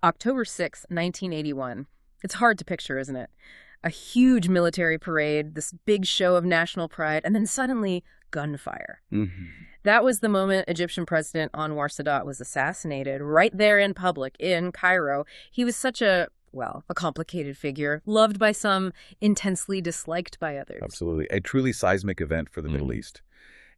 October 6, 1981. It's hard to picture, isn't it? A huge military parade, this big show of national pride, and then suddenly gunfire. That was the moment Egyptian President Anwar Sadat was assassinated, right there in public in Cairo. He was such a complicated figure, loved by some, intensely disliked by others. Absolutely. A truly seismic event for the Middle East.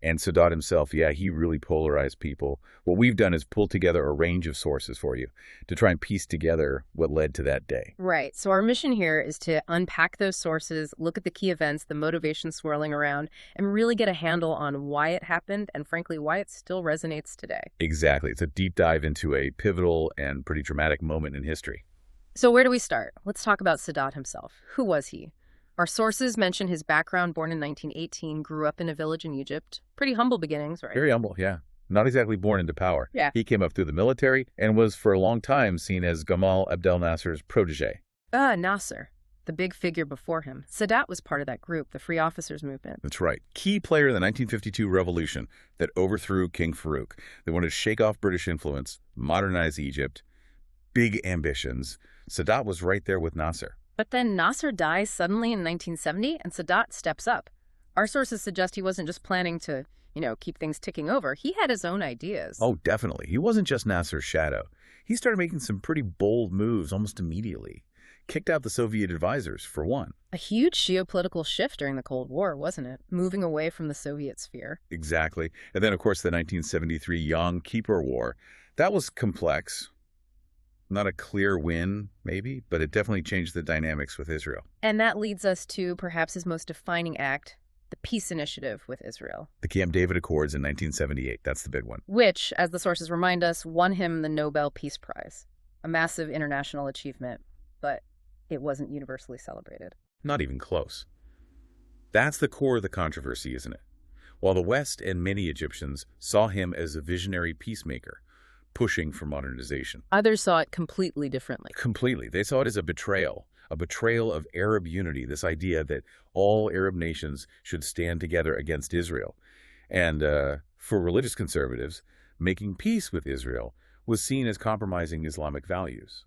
And Sadat himself, he really polarized people. What we've done is pull together a range of sources for you to try and piece together what led to that day. Right. So our mission here is to unpack those sources, look at the key events, the motivation swirling around, and really get a handle on why it happened and, frankly, why it still resonates today. Exactly. It's a deep dive into a pivotal and pretty dramatic moment in history. So where do we start? Let's talk about Sadat himself. Who was he? Our sources mention his background, born in 1918, grew up in a village in Egypt. Pretty humble beginnings, right? Very humble, yeah. Not exactly born into power. Yeah. He came up through the military and was for a long time seen as Gamal Abdel Nasser's protege. Nasser, the big figure before him. Sadat was part of that group, the Free Officers Movement. That's right. Key player in the 1952 revolution that overthrew King Farouk. They wanted to shake off British influence, modernize Egypt, big ambitions. Sadat was right there with Nasser. But then Nasser dies suddenly in 1970, and Sadat steps up. Our sources suggest he wasn't just planning to, keep things ticking over. He had his own ideas. Oh, definitely. He wasn't just Nasser's shadow. He started making some pretty bold moves almost immediately. Kicked out the Soviet advisors, for one. A huge geopolitical shift during the Cold War, wasn't it? Moving away from the Soviet sphere. Exactly. And then, of course, the 1973 Yom Kippur War. That was complex. Not a clear win, maybe, but it definitely changed the dynamics with Israel. And that leads us to perhaps his most defining act, the peace initiative with Israel. The Camp David Accords in 1978, that's the big one. Which, as the sources remind us, won him the Nobel Peace Prize. A massive international achievement, but it wasn't universally celebrated. Not even close. That's the core of the controversy, isn't it? While the West and many Egyptians saw him as a visionary peacemaker, pushing for modernization. Others saw it completely differently. Completely. They saw it as a betrayal of Arab unity, this idea that all Arab nations should stand together against Israel. And for religious conservatives, making peace with Israel was seen as compromising Islamic values.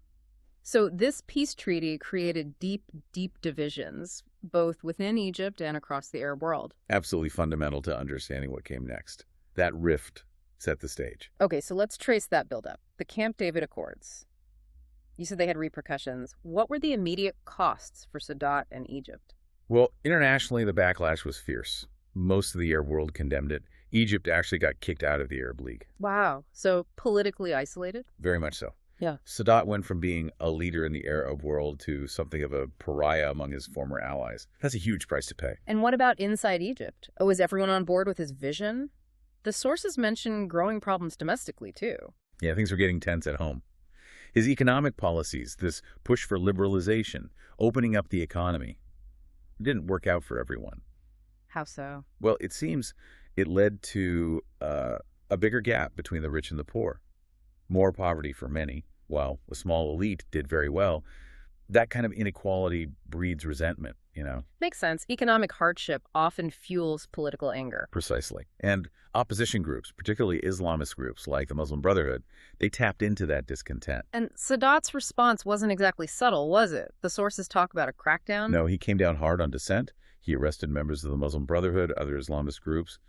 So this peace treaty created deep, deep divisions, both within Egypt and across the Arab world. Absolutely fundamental to understanding what came next. That rift set the stage. Okay, so let's trace that buildup. The Camp David Accords. You said they had repercussions. What were the immediate costs for Sadat and Egypt? Well, internationally, the backlash was fierce. Most of the Arab world condemned it. Egypt actually got kicked out of the Arab League. Wow. So politically isolated? Very much so. Yeah. Sadat went from being a leader in the Arab world to something of a pariah among his former allies. That's a huge price to pay. And what about inside Egypt? Oh, is everyone on board with his vision? The sources mention growing problems domestically, too. Yeah, things were getting tense at home. His economic policies, this push for liberalization, opening up the economy, didn't work out for everyone. How so? Well, it seems it led to a bigger gap between the rich and the poor. More poverty for many, while a small elite did very well. That kind of inequality breeds resentment, Makes sense. Economic hardship often fuels political anger. Precisely. And opposition groups, particularly Islamist groups like the Muslim Brotherhood, they tapped into that discontent. And Sadat's response wasn't exactly subtle, was it? The sources talk about a crackdown? No, he came down hard on dissent. He arrested members of the Muslim Brotherhood, other Islamist groups,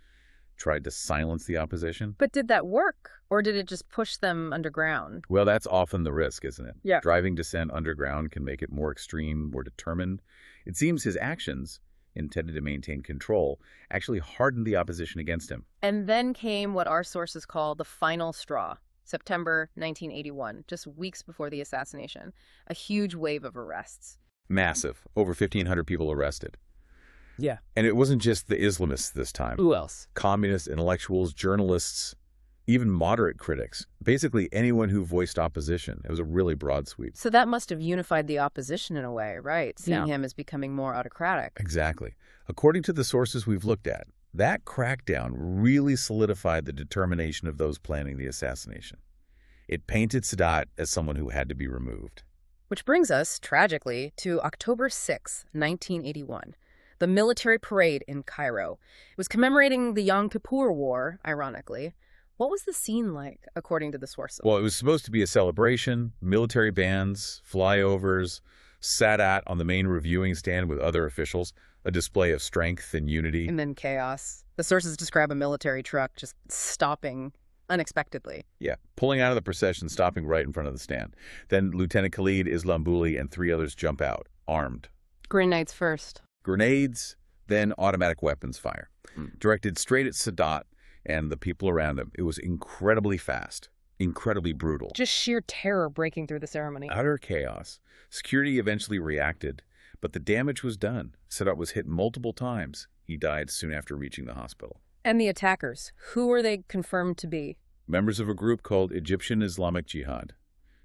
tried to silence the opposition. But did that work? Or did it just push them underground? Well, that's often the risk, isn't it? Yeah. Driving dissent underground can make it more extreme, more determined. It seems his actions, intended to maintain control, actually hardened the opposition against him. And then came what our sources call the final straw, September 1981, just weeks before the assassination. A huge wave of arrests. Massive. Over 1,500 people arrested. Yeah. And it wasn't just the Islamists this time. Who else? Communists, intellectuals, journalists, even moderate critics. Basically anyone who voiced opposition. It was a really broad sweep. So that must have unified the opposition in a way, right? Seeing Yeah. him as becoming more autocratic. Exactly. According to the sources we've looked at, that crackdown really solidified the determination of those planning the assassination. It painted Sadat as someone who had to be removed. Which brings us, tragically, to October 6, 1981. The military parade in Cairo. It was commemorating the Yom Kippur War, ironically. What was the scene like, according to the sources? Well, it was supposed to be a celebration, military bands, flyovers, Sadat on the main reviewing stand with other officials, a display of strength and unity. And then chaos. The sources describe a military truck just stopping unexpectedly. Yeah, pulling out of the procession, stopping right in front of the stand. Then Lieutenant Khalid Islambouli and 3 others jump out, armed. Grenades first. Grenades, then automatic weapons fire, directed straight at Sadat and the people around him. It was incredibly fast, incredibly brutal. Just sheer terror breaking through the ceremony. Utter chaos. Security eventually reacted, but the damage was done. Sadat was hit multiple times. He died soon after reaching the hospital. And the attackers, who were they confirmed to be? Members of a group called Egyptian Islamic Jihad,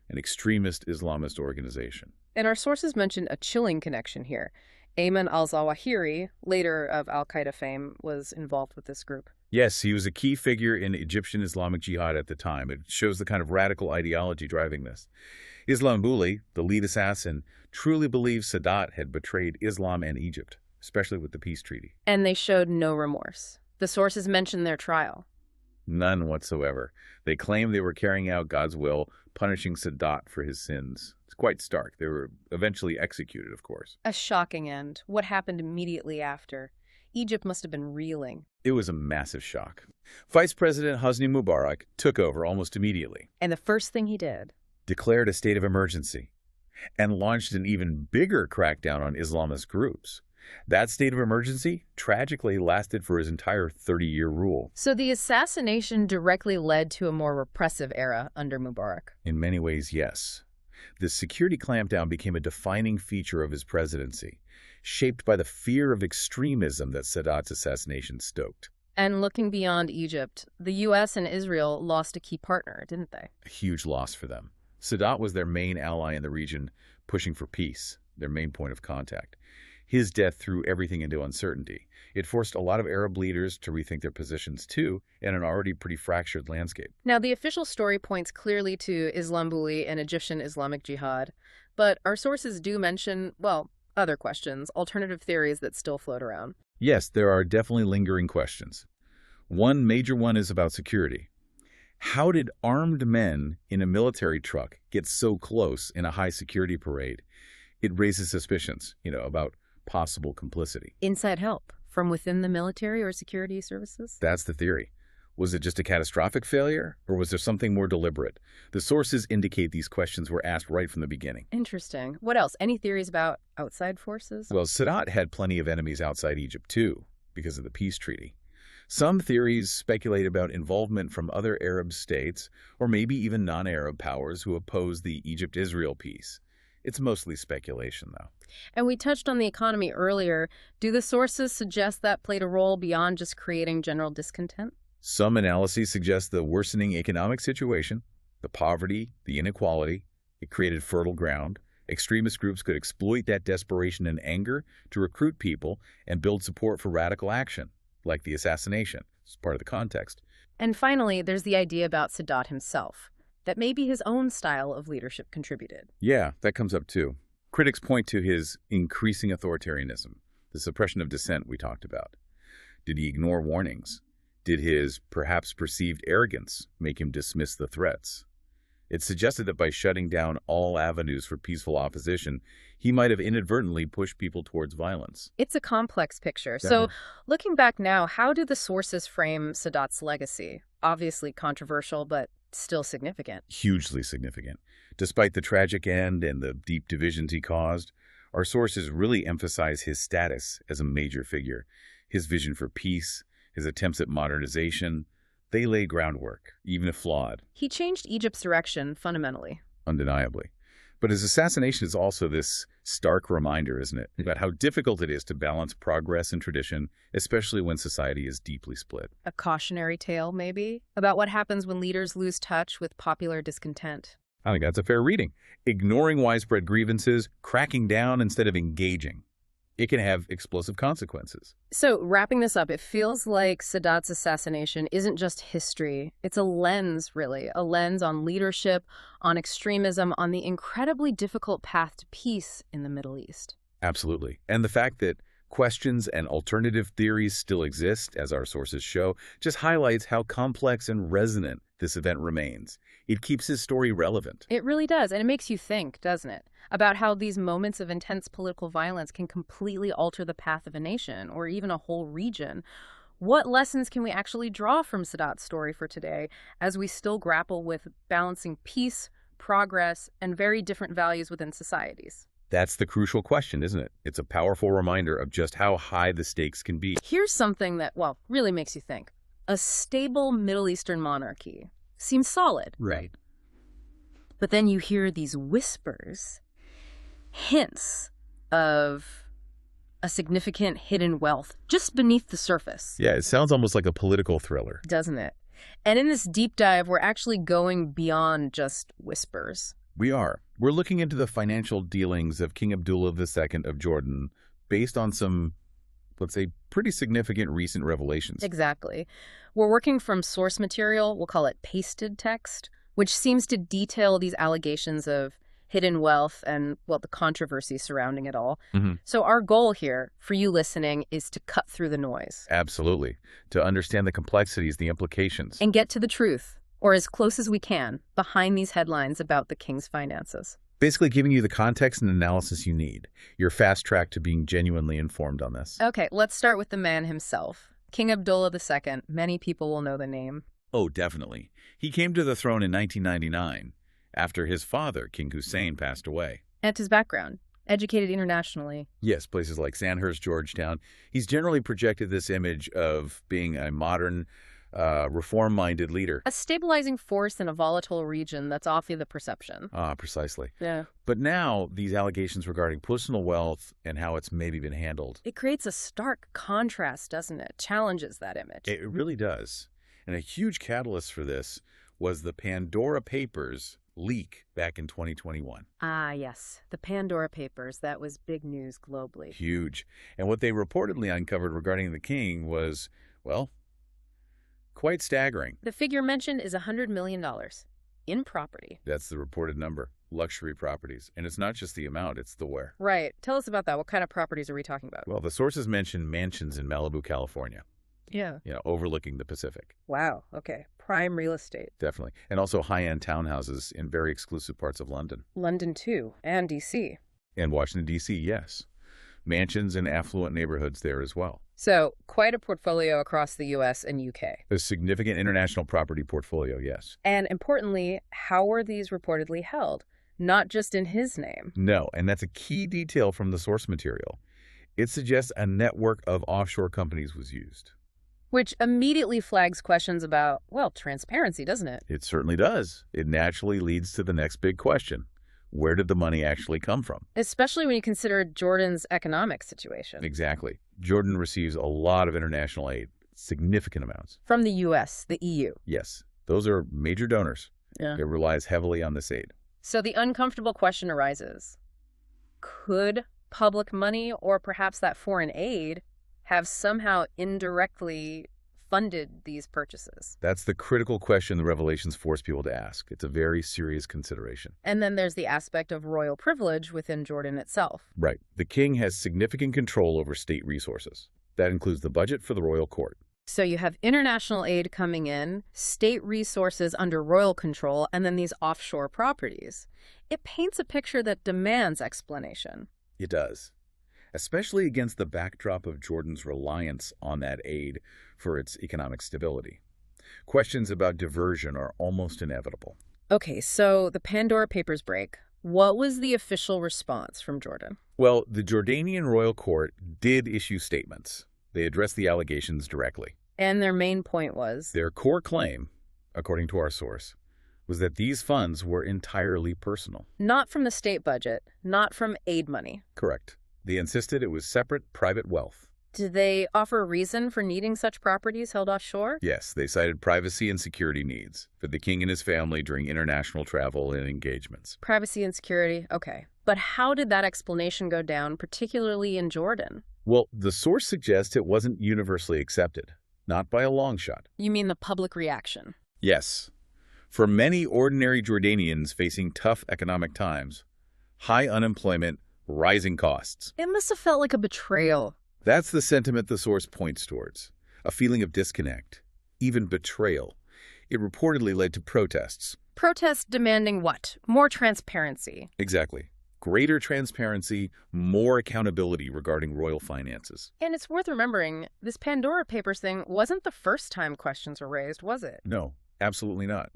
an extremist Islamist organization. And our sources mention a chilling connection here. Ayman al-Zawahiri, later of al-Qaeda fame, was involved with this group. Yes, he was a key figure in Egyptian Islamic Jihad at the time. It shows the kind of radical ideology driving this. Islambouli, the lead assassin, truly believed Sadat had betrayed Islam and Egypt, especially with the peace treaty. And they showed no remorse. The sources mention their trial. None whatsoever. They claimed they were carrying out God's will, punishing Sadat for his sins. It's quite stark. They were eventually executed, of course. A shocking end. What happened immediately after? Egypt must have been reeling. It was a massive shock. Vice President Hosni Mubarak took over almost immediately. And the first thing he did? Declared a state of emergency and launched an even bigger crackdown on Islamist groups. That state of emergency tragically lasted for his entire 30-year rule. So the assassination directly led to a more repressive era under Mubarak. In many ways, yes. The security clampdown became a defining feature of his presidency, shaped by the fear of extremism that Sadat's assassination stoked. And looking beyond Egypt, the U.S. and Israel lost a key partner, didn't they? A huge loss for them. Sadat was their main ally in the region, pushing for peace, their main point of contact. His death threw everything into uncertainty. It forced a lot of Arab leaders to rethink their positions, too, in an already pretty fractured landscape. Now, the official story points clearly to Islambouli and Egyptian Islamic Jihad, but our sources do mention, well, other questions, alternative theories that still float around. Yes, there are definitely lingering questions. One major one is about security. How did armed men in a military truck get so close in a high-security parade? It raises suspicions, about possible complicity. Inside help from within the military or security services? That's the theory. Was it just a catastrophic failure, or was there something more deliberate? The sources indicate these questions were asked right from the beginning. Interesting. What else? Any theories about outside forces? Well, Sadat had plenty of enemies outside Egypt, too, because of the peace treaty. Some theories speculate about involvement from other Arab states, or maybe even non-Arab powers who oppose the Egypt-Israel peace. It's mostly speculation, though. And we touched on the economy earlier. Do the sources suggest that played a role beyond just creating general discontent? Some analyses suggest the worsening economic situation, the poverty, the inequality. It created fertile ground. Extremist groups could exploit that desperation and anger to recruit people and build support for radical action, like the assassination. It's part of the context. And finally, there's the idea about Sadat himself, that maybe his own style of leadership contributed. Yeah, that comes up too. Critics point to his increasing authoritarianism, the suppression of dissent we talked about. Did he ignore warnings? Did his perhaps perceived arrogance make him dismiss the threats? It's suggested that by shutting down all avenues for peaceful opposition, he might have inadvertently pushed people towards violence. It's a complex picture. Definitely. So, looking back now, how do the sources frame Sadat's legacy? Obviously controversial, but still significant. Hugely significant. Despite the tragic end and the deep divisions he caused, our sources really emphasize his status as a major figure. His vision for peace, his attempts at modernization, they lay groundwork, even if flawed. He changed Egypt's direction fundamentally. Undeniably. But his assassination is also this stark reminder, isn't it, about how difficult it is to balance progress and tradition, especially when society is deeply split. A cautionary tale, maybe, about what happens when leaders lose touch with popular discontent. I think that's a fair reading. Ignoring widespread grievances, cracking down instead of engaging. It can have explosive consequences. So, wrapping this up, it feels like Sadat's assassination isn't just history. It's a lens, really. A lens on leadership, on extremism, on the incredibly difficult path to peace in the Middle East. Absolutely. And the fact that questions and alternative theories still exist, as our sources show, just highlights how complex and resonant this event remains. It keeps his story relevant. It really does, and it makes you think, doesn't it, about how these moments of intense political violence can completely alter the path of a nation or even a whole region. What lessons can we actually draw from Sadat's story for today as we still grapple with balancing peace, progress, and very different values within societies? That's the crucial question, isn't it? It's a powerful reminder of just how high the stakes can be. Here's something that, well, really makes you think. A stable Middle Eastern monarchy seems solid. Right. But then you hear these whispers, hints of a significant hidden wealth just beneath the surface. Yeah, it sounds almost like a political thriller. Doesn't it? And in this deep dive, we're actually going beyond just whispers. We are. We're looking into the financial dealings of King Abdullah II of Jordan based on some, let's say, pretty significant recent revelations. Exactly. We're working from source material, we'll call it pasted text, which seems to detail these allegations of hidden wealth and, well, the controversy surrounding it all. So our goal here, for you listening, is to cut through the noise. Absolutely. To understand the complexities, the implications. And get to the truth, or as close as we can, behind these headlines about the king's finances. Basically giving you the context and analysis you need. Your fast track to being genuinely informed on this. Okay, let's start with the man himself. King Abdullah II. Many people will know the name. Oh, definitely. He came to the throne in 1999, after his father, King Hussein, passed away. And his background. Educated internationally. Yes, places like Sandhurst, Georgetown. He's generally projected this image of being a modern, reform-minded leader. A stabilizing force in a volatile region, that's often the perception. Precisely. Yeah. But now, these allegations regarding personal wealth and how it's maybe been handled. It creates a stark contrast, doesn't it? Challenges that image. It really does. And a huge catalyst for this was the Pandora Papers leak back in 2021. Ah, yes. The Pandora Papers. That was big news globally. Huge. And what they reportedly uncovered regarding the king was, well, quite staggering. The figure mentioned is $100 million in property. That's the reported number. Luxury properties. And it's not just the amount, it's the where. Right. Tell us about that. What kind of properties are we talking about? Well, the sources mentioned mansions in Malibu, California. Yeah. Overlooking the Pacific. Wow. Okay. Prime real estate. Definitely. And also high-end townhouses in very exclusive parts of London. London, too. And D.C. And Washington, D.C., yes. Mansions in affluent neighborhoods there as well. So, quite a portfolio across the U.S. and U.K. A significant international property portfolio, yes. And importantly, how were these reportedly held? Not just in his name. No, and that's a key detail from the source material. It suggests a network of offshore companies was used. Which immediately flags questions about, well, transparency, doesn't it? It certainly does. It naturally leads to the next big question. Where did the money actually come from? Especially when you consider Jordan's economic situation. Exactly. Jordan receives a lot of international aid, significant amounts. From the U.S., the EU. Yes. Those are major donors. Yeah. It relies heavily on this aid. So the uncomfortable question arises. Could public money, or perhaps that foreign aid, have somehow indirectly funded these purchases? That's the critical question the revelations force people to ask. It's a very serious consideration. And then there's the aspect of royal privilege within Jordan itself. Right. The king has significant control over state resources. That includes the budget for the royal court. So you have international aid coming in, state resources under royal control, and then these offshore properties. It paints a picture that demands explanation. It does. Especially against the backdrop of Jordan's reliance on that aid for its economic stability. Questions about diversion are almost inevitable. Okay, so the Pandora Papers break. What was the official response from Jordan? Well, the Jordanian royal court did issue statements. They addressed the allegations directly. And their main point was? Their core claim, according to our source, was that these funds were entirely personal. Not from the state budget, not from aid money. Correct. They insisted it was separate private wealth. Did they offer a reason for needing such properties held offshore? Yes, they cited privacy and security needs for the king and his family during international travel and engagements. Privacy and security, okay. But how did that explanation go down, particularly in Jordan? Well, the source suggests it wasn't universally accepted, not by a long shot. You mean the public reaction? Yes. For many ordinary Jordanians facing tough economic times, high unemployment, rising costs. It must have felt like a betrayal. That's the sentiment the source points towards, a feeling of disconnect, even betrayal. It reportedly led to protests. Protests demanding what? More transparency. Exactly. Greater transparency, more accountability regarding royal finances. And it's worth remembering, this Pandora Papers thing wasn't the first time questions were raised, was it? No, absolutely not.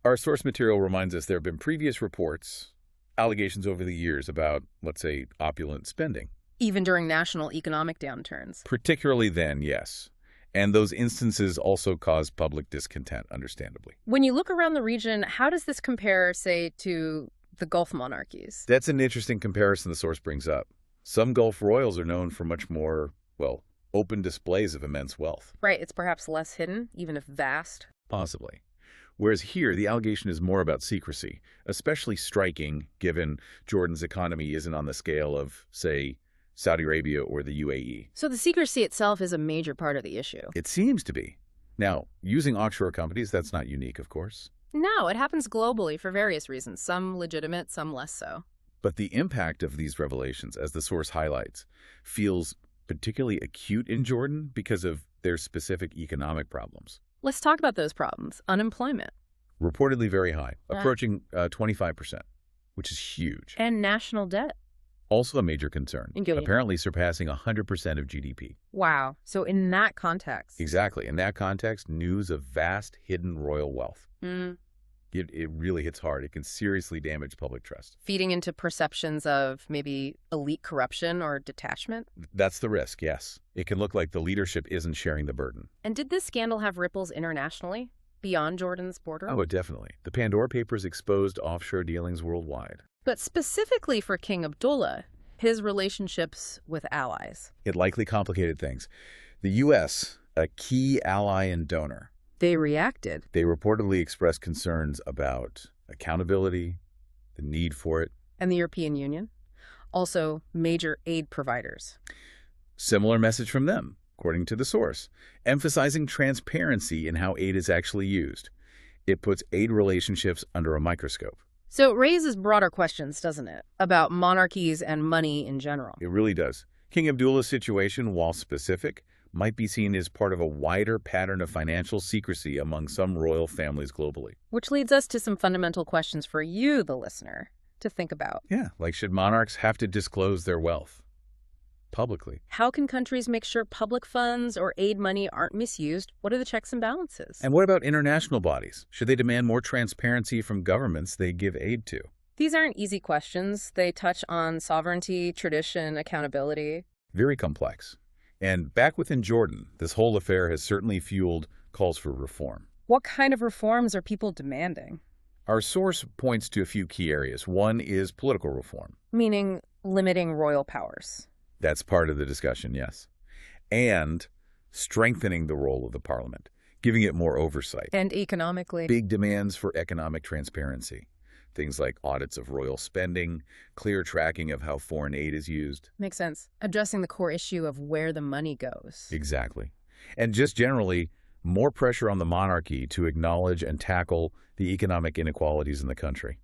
Our source material reminds us there have been previous reports, allegations over the years about, let's say, opulent spending. Even during national economic downturns. Particularly then, yes. And those instances also caused public discontent, understandably. When you look around the region, how does this compare, say, to the Gulf monarchies? That's an interesting comparison the source brings up. Some Gulf royals are known for much more, well, open displays of immense wealth. Right, it's perhaps less hidden, even if vast. Possibly. Whereas here, the allegation is more about secrecy, especially striking given Jordan's economy isn't on the scale of, say, Saudi Arabia or the UAE. So the secrecy itself is a major part of the issue. It seems to be. Now, using offshore companies, that's not unique, of course. No, it happens globally for various reasons, some legitimate, some less so. But the impact of these revelations, as the source highlights, feels particularly acute in Jordan because of their specific economic problems. Let's talk about those problems. Unemployment. Reportedly very high, approaching 25%, which is huge. And national debt. Also a major concern, apparently surpassing 100% of GDP. Wow. So in that context. Exactly. In that context, news of vast hidden royal wealth. It really hits hard. It can seriously damage public trust. Feeding into perceptions of maybe elite corruption or detachment? That's the risk, yes. It can look like the leadership isn't sharing the burden. And did this scandal have ripples internationally, beyond Jordan's border? Oh, definitely. The Pandora Papers exposed offshore dealings worldwide. But specifically for King Abdullah, his relationships with allies. It likely complicated things. The U.S., a key ally and donor. They reacted. They reportedly expressed concerns about accountability, the need for it. And the European Union, also major aid providers. Similar message from them, according to the source, emphasizing transparency in how aid is actually used. It puts aid relationships under a microscope. So it raises broader questions, doesn't it, about monarchies and money in general? It really does. King Abdullah's situation, while specific, might be seen as part of a wider pattern of financial secrecy among some royal families globally. Which leads us to some fundamental questions for you, the listener, to think about. Yeah, like should monarchs have to disclose their wealth publicly? How can countries make sure public funds or aid money aren't misused? What are the checks and balances? And what about international bodies? Should they demand more transparency from governments they give aid to? These aren't easy questions. They touch on sovereignty, tradition, accountability. Very complex. And back within Jordan, this whole affair has certainly fueled calls for reform. What kind of reforms are people demanding? Our source points to a few key areas. One is political reform. Meaning limiting royal powers. That's part of the discussion, yes. And strengthening the role of the parliament, giving it more oversight. And economically. Big demands for economic transparency. Things like audits of royal spending, clear tracking of how foreign aid is used. Makes sense. Addressing the core issue of where the money goes. Exactly. And just generally, more pressure on the monarchy to acknowledge and tackle the economic inequalities in the country.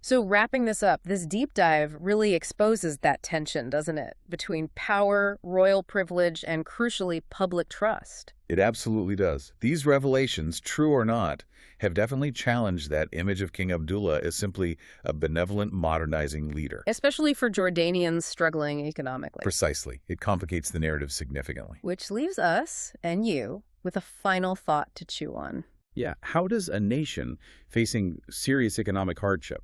So wrapping this up, this deep dive really exposes that tension, doesn't it, between power, royal privilege, and crucially, public trust. It absolutely does. These revelations, true or not, have definitely challenged that image of King Abdullah as simply a benevolent, modernizing leader. Especially for Jordanians struggling economically. Precisely. It complicates the narrative significantly. Which leaves us, and you, with a final thought to chew on. Yeah, how does a nation facing serious economic hardship,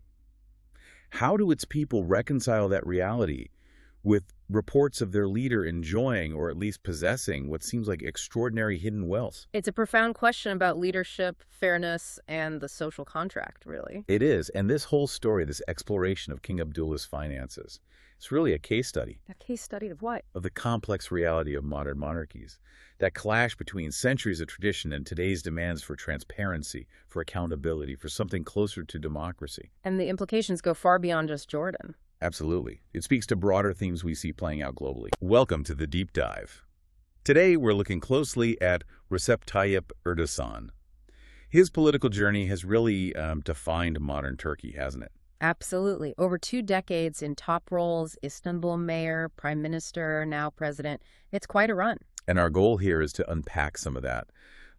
how do its people reconcile that reality with reports of their leader enjoying or at least possessing what seems like extraordinary hidden wealth? It's a profound question about leadership, fairness, and the social contract, really. It is. And this whole story, this exploration of King Abdullah's finances, it's really a case study. A case study of what? Of the complex reality of modern monarchies. That clash between centuries of tradition and today's demands for transparency, for accountability, for something closer to democracy. And the implications go far beyond just Jordan. Absolutely. It speaks to broader themes we see playing out globally. Welcome to the Deep Dive. Today, we're looking closely at Recep Tayyip Erdogan. His political journey has really defined modern Turkey, hasn't it? Absolutely. Over 2 decades in top roles, Istanbul mayor, prime minister, now president. It's quite a run. And our goal here is to unpack some of that,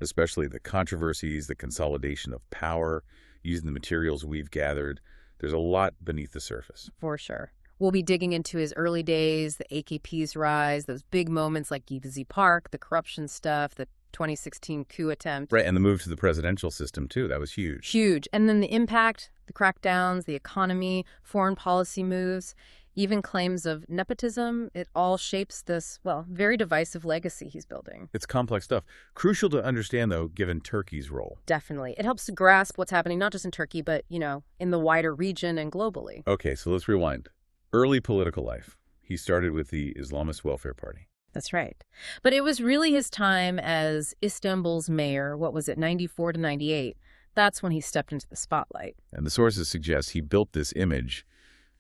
especially the controversies, the consolidation of power, using the materials we've gathered. There's a lot beneath the surface. For sure. We'll be digging into his early days, the AKP's rise, those big moments like Gezi Park, the corruption stuff, the 2016 coup attempt. Right, and the move to the presidential system, too. That was huge. Huge. And then the impact, the crackdowns, the economy, foreign policy moves, even claims of nepotism. It all shapes this, well, very divisive legacy he's building. It's complex stuff. Crucial to understand, though, given Turkey's role. Definitely. It helps to grasp what's happening not just in Turkey, but, in the wider region and globally. Okay, so let's rewind. Early political life. He started with the Islamist Welfare Party. That's right. But it was really his time as Istanbul's mayor, 94 to 98. That's when he stepped into the spotlight. And the sources suggest he built this image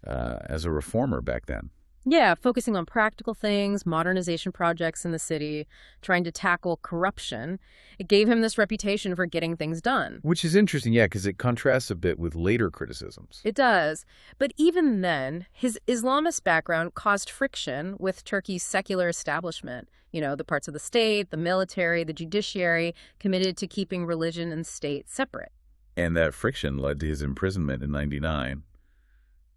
as a reformer back then. Yeah, focusing on practical things, modernization projects in the city, trying to tackle corruption. It gave him this reputation for getting things done. Which is interesting, yeah, because it contrasts a bit with later criticisms. It does. But even then, his Islamist background caused friction with Turkey's secular establishment. The parts of the state, the military, the judiciary, committed to keeping religion and state separate. And that friction led to his imprisonment in '99.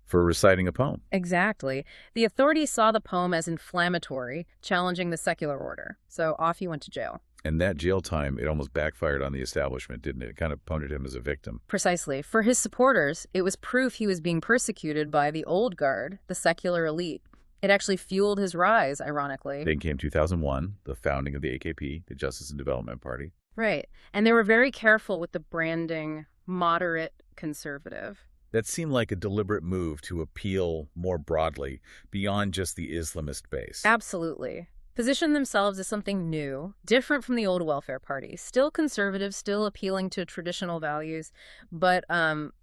For reciting a poem. Exactly. The authorities saw the poem as inflammatory, challenging the secular order. So off he went to jail. And that jail time, it almost backfired on the establishment, didn't it? It kind of punted him as a victim. Precisely. For his supporters, it was proof he was being persecuted by the old guard, the secular elite. It actually fueled his rise, ironically. Then came 2001, the founding of the AKP, the Justice and Development Party. Right. And they were very careful with the branding moderate conservative. That seemed like a deliberate move to appeal more broadly, beyond just the Islamist base. Absolutely. Position themselves as something new, different from the old welfare party. Still conservative, still appealing to traditional values, but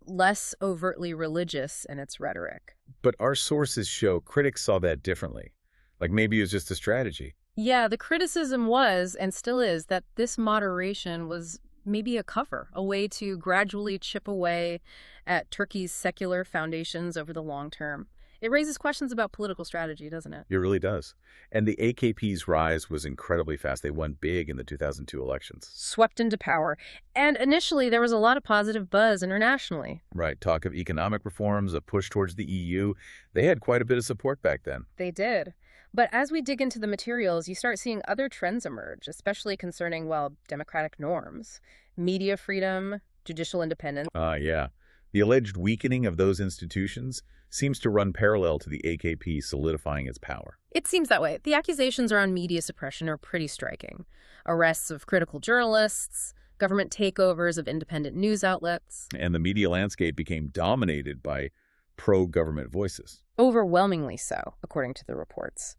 less overtly religious in its rhetoric. But our sources show critics saw that differently. Like maybe it was just a strategy. Yeah, the criticism was, and still is, that this moderation was maybe a cover, a way to gradually chip away at Turkey's secular foundations over the long term. It raises questions about political strategy, doesn't it? It really does. And the AKP's rise was incredibly fast. They won big in the 2002 elections. Swept into power. And initially, there was a lot of positive buzz internationally. Right. Talk of economic reforms, a push towards the EU. They had quite a bit of support back then. They did. But as we dig into the materials, you start seeing other trends emerge, especially concerning, democratic norms, media freedom, judicial independence. Yeah. The alleged weakening of those institutions seems to run parallel to the AKP solidifying its power. It seems that way. The accusations around media suppression are pretty striking. Arrests of critical journalists, government takeovers of independent news outlets. And the media landscape became dominated by pro-government voices. Overwhelmingly so, according to the reports.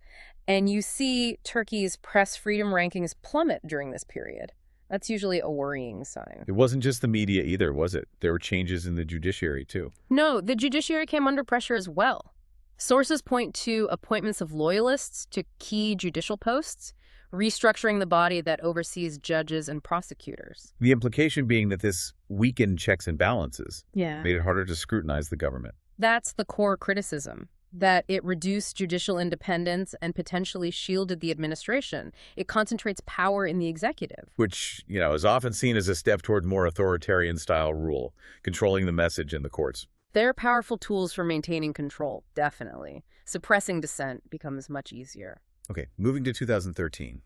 And you see Turkey's press freedom rankings plummet during this period. That's usually a worrying sign. It wasn't just the media either, was it? There were changes in the judiciary, too. No, the judiciary came under pressure as well. Sources point to appointments of loyalists to key judicial posts, restructuring the body that oversees judges and prosecutors. The implication being that this weakened checks and balances made it harder to scrutinize the government. That's the core criticism, that it reduced judicial independence and potentially shielded the administration. It concentrates power in the executive. Which, is often seen as a step toward more authoritarian-style rule, controlling the message in the courts. They're powerful tools for maintaining control, definitely. Suppressing dissent becomes much easier. Okay, moving to 2013.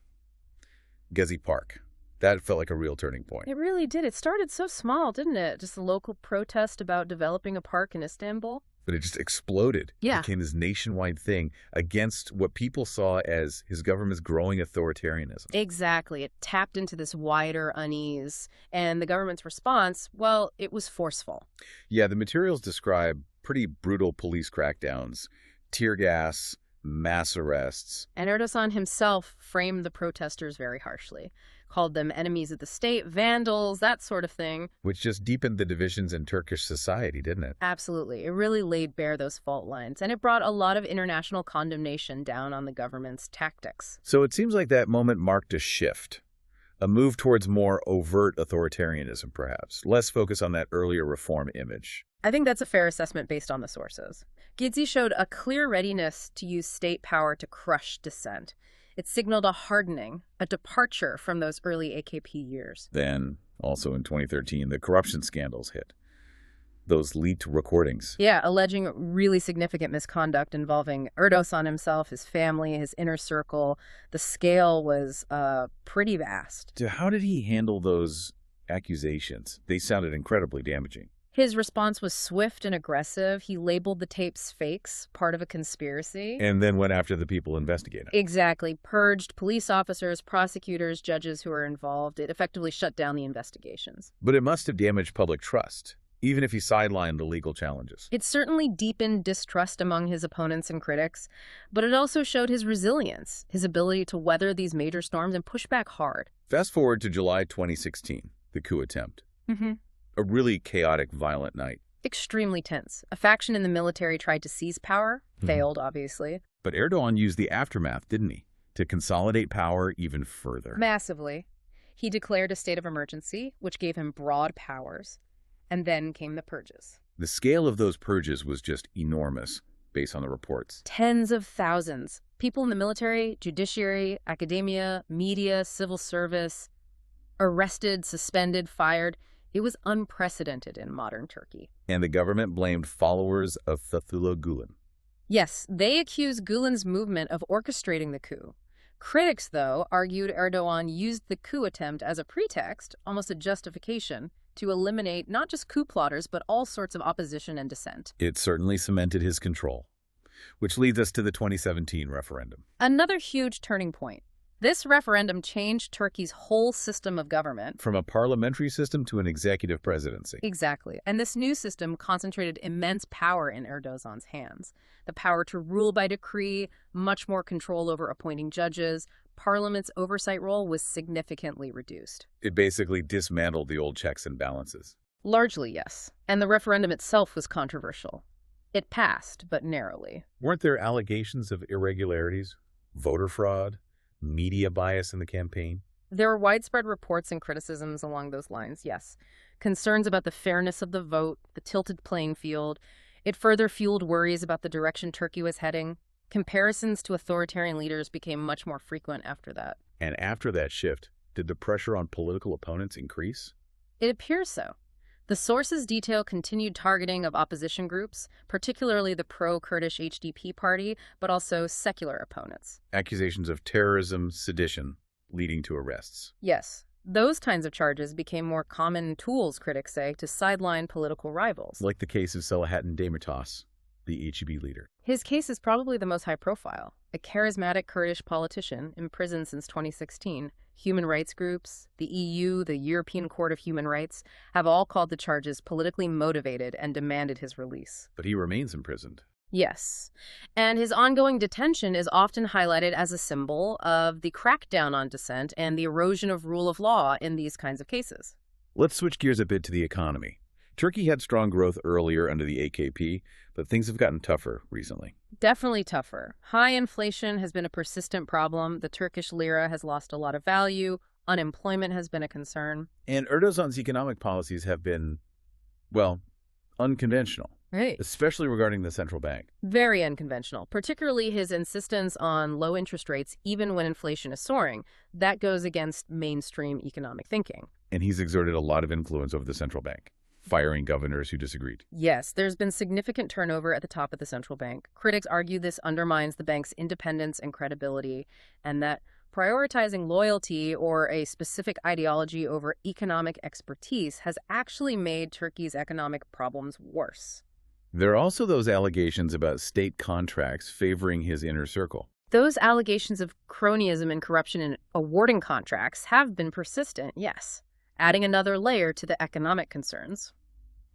Gezi Park. That felt like a real turning point. It really did. It started so small, didn't it? Just a local protest about developing a park in Istanbul. But it just exploded. Yeah. It became this nationwide thing against what people saw as his government's growing authoritarianism. Exactly. It tapped into this wider unease. And the government's response, well, it was forceful. Yeah, the materials describe pretty brutal police crackdowns, tear gas, mass arrests. And Erdogan himself framed the protesters very harshly. Called them enemies of the state, vandals, that sort of thing. Which just deepened the divisions in Turkish society, didn't it? Absolutely. It really laid bare those fault lines, and it brought a lot of international condemnation down on the government's tactics. So it seems like that moment marked a shift, A move towards more overt authoritarianism, perhaps. Less focus on that earlier reform image. I think that's a fair assessment based on the sources. Gidzi showed a clear readiness to use state power to crush dissent. It signaled a hardening, a departure from those early AKP years. Then, also in 2013, the corruption scandals hit. Those leaked recordings. Yeah, alleging really significant misconduct involving Erdogan himself, his family, his inner circle. The scale was pretty vast. So how did he handle those accusations? They sounded incredibly damaging. His response was swift and aggressive. He labeled the tapes fakes, part of a conspiracy. And then went after the people investigating. Exactly. Purged police officers, prosecutors, judges who were involved. It effectively shut down the investigations. But it must have damaged public trust, even if he sidelined the legal challenges. It certainly deepened distrust among his opponents and critics, but it also showed his resilience, his ability to weather these major storms and push back hard. Fast forward to July 2016, the coup attempt. A really chaotic, violent night. Extremely tense. A faction in the military tried to seize power, failed, obviously. But Erdogan used the aftermath, didn't he, to consolidate power even further. Massively. He declared a state of emergency, which gave him broad powers. And then came the purges. The scale of those purges was just enormous, based on the reports. Tens of thousands. People in the military, judiciary, academia, media, civil service, arrested, suspended, fired. It was unprecedented in modern Turkey. And the government blamed followers of Fethullah Gulen. Yes, they accused Gulen's movement of orchestrating the coup. Critics, though, argued Erdogan used the coup attempt as a pretext, almost a justification, to eliminate not just coup plotters, but all sorts of opposition and dissent. It certainly cemented his control, which leads us to the 2017 referendum. Another huge turning point. This referendum changed Turkey's whole system of government. From a parliamentary system to an executive presidency. Exactly. And this new system concentrated immense power in Erdogan's hands. The power to rule by decree, much more control over appointing judges. Parliament's oversight role was significantly reduced. It basically dismantled the old checks and balances. Largely, yes. And the referendum itself was controversial. It passed, but narrowly. Weren't there allegations of irregularities, voter fraud, media bias in the campaign? There were widespread reports and criticisms along those lines, yes. Concerns about the fairness of the vote, the tilted playing field. It further fueled worries about the direction Turkey was heading. Comparisons to authoritarian leaders became much more frequent after that. And after that shift, did the pressure on political opponents increase? It appears so. The sources detail continued targeting of opposition groups, particularly the pro-Kurdish HDP party, but also secular opponents. Accusations of terrorism, sedition, leading to arrests. Yes, those kinds of charges became more common tools, critics say, to sideline political rivals. Like the case of Selahattin Demirtas, the HEB leader. His case is probably the most high profile. A charismatic Kurdish politician imprisoned since 2016. Human rights groups, the EU, the European Court of Human Rights, have all called the charges politically motivated and demanded his release. But he remains imprisoned. Yes. And his ongoing detention is often highlighted as a symbol of the crackdown on dissent and the erosion of rule of law in these kinds of cases. Let's switch gears a bit to the economy. Turkey had strong growth earlier under the AKP, but things have gotten tougher recently. Definitely tougher. High inflation has been a persistent problem. The Turkish lira has lost a lot of value. Unemployment has been a concern. And Erdogan's economic policies have been, well, unconventional. Right. Especially regarding the central bank. Very unconventional, particularly his insistence on low interest rates even when inflation is soaring. That goes against mainstream economic thinking. And he's exerted a lot of influence over the central bank, firing governors who disagreed. Yes, there's been significant turnover at the top of the central bank. Critics argue this undermines the bank's independence and credibility, and that prioritizing loyalty or a specific ideology over economic expertise has actually made Turkey's economic problems worse. There are also those allegations about state contracts favoring his inner circle. Those allegations of cronyism and corruption in awarding contracts have been persistent, yes, adding another layer to the economic concerns.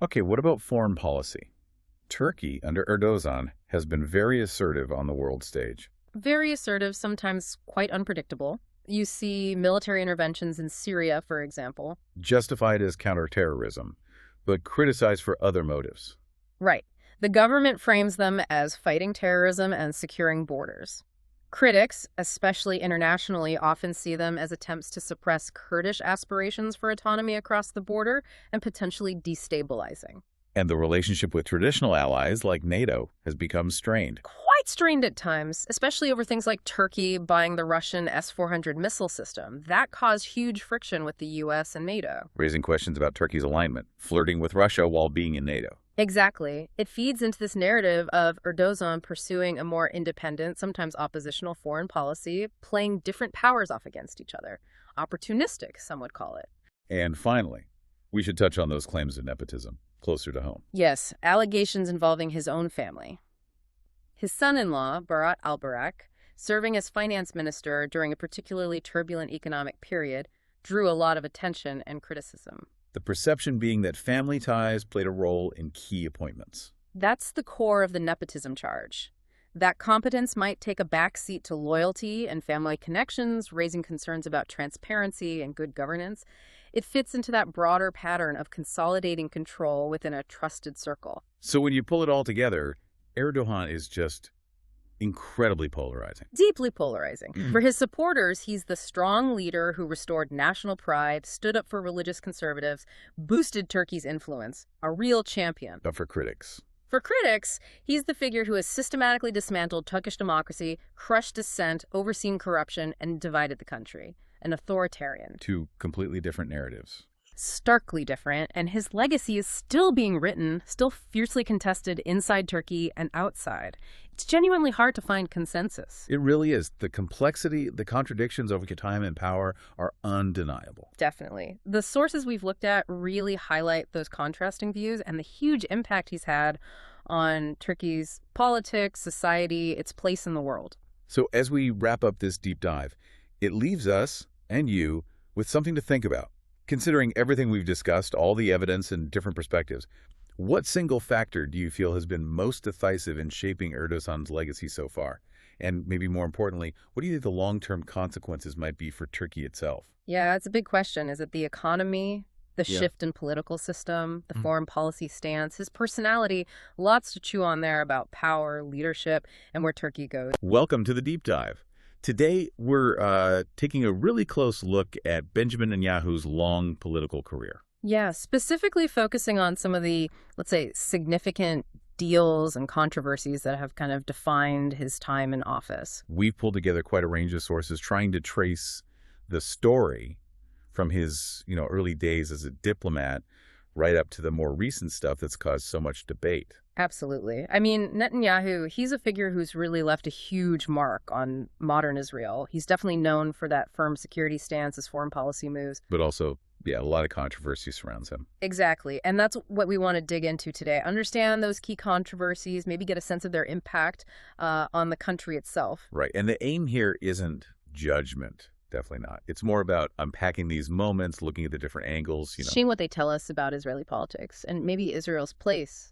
Okay, what about foreign policy? Turkey, under Erdogan, has been very assertive on the world stage. Very assertive, sometimes quite unpredictable. You see military interventions in Syria, for example. Justified as counterterrorism, but criticized for other motives. Right. The government frames them as fighting terrorism and securing borders. Critics, especially internationally, often see them as attempts to suppress Kurdish aspirations for autonomy across the border and potentially destabilizing. And the relationship with traditional allies like NATO has become strained. Quite strained at times, especially over things like Turkey buying the Russian S-400 missile system. That caused huge friction with the U.S. and NATO. Raising questions about Turkey's alignment, flirting with Russia while being in NATO. Exactly. It feeds into this narrative of Erdogan pursuing a more independent, sometimes oppositional foreign policy, playing different powers off against each other. Opportunistic, some would call it. And finally, we should touch on those claims of nepotism, closer to home. Yes, allegations involving his own family. His son-in-law, Barat al-Barak, serving as finance minister during a particularly turbulent economic period, drew a lot of attention and criticism. The perception being that family ties played a role in key appointments. That's the core of the nepotism charge. That competence might take a backseat to loyalty and family connections, raising concerns about transparency and good governance. It fits into that broader pattern of consolidating control within a trusted circle. So when you pull it all together, Erdogan is just incredibly polarizing. Deeply polarizing. For his supporters, he's the strong leader who restored national pride, stood up for religious conservatives, boosted Turkey's influence, a real champion. But for critics? For critics, he's the figure who has systematically dismantled Turkish democracy, crushed dissent, overseen corruption, and divided the country. An authoritarian. Two completely different narratives. Starkly different, and his legacy is still being written, still fiercely contested inside Turkey and outside. It's genuinely hard to find consensus. It really is. The complexity, the contradictions over time and power are undeniable. Definitely. The sources we've looked at really highlight those contrasting views and the huge impact he's had on Turkey's politics, society, its place in the world. So as we wrap up this deep dive, it leaves us and you with something to think about. Considering everything we've discussed, all the evidence and different perspectives, what single factor do you feel has been most decisive in shaping Erdogan's legacy so far? And maybe more importantly, what do you think the long-term consequences might be for Turkey itself? Yeah, it's a big question. Is it the economy, the shift in political system, the foreign policy stance, his personality? Lots to chew on there about power, leadership, and where Turkey goes. Welcome to the Deep Dive. Today, we're taking a really close look at Benjamin Netanyahu's long political career. Yeah, specifically focusing on some of the, let's say, significant deals and controversies that have kind of defined his time in office. We've pulled together quite a range of sources trying to trace the story from his, early days as a diplomat right up to the more recent stuff that's caused so much debate. Absolutely. I mean, Netanyahu, he's a figure who's really left a huge mark on modern Israel. He's definitely known for that firm security stance, his foreign policy moves. But also, a lot of controversy surrounds him. Exactly. And that's what we want to dig into today. Understand those key controversies, maybe get a sense of their impact on the country itself. Right. And the aim here isn't judgment. Definitely not. It's more about unpacking these moments, looking at the different angles, Seeing what they tell us about Israeli politics and maybe Israel's place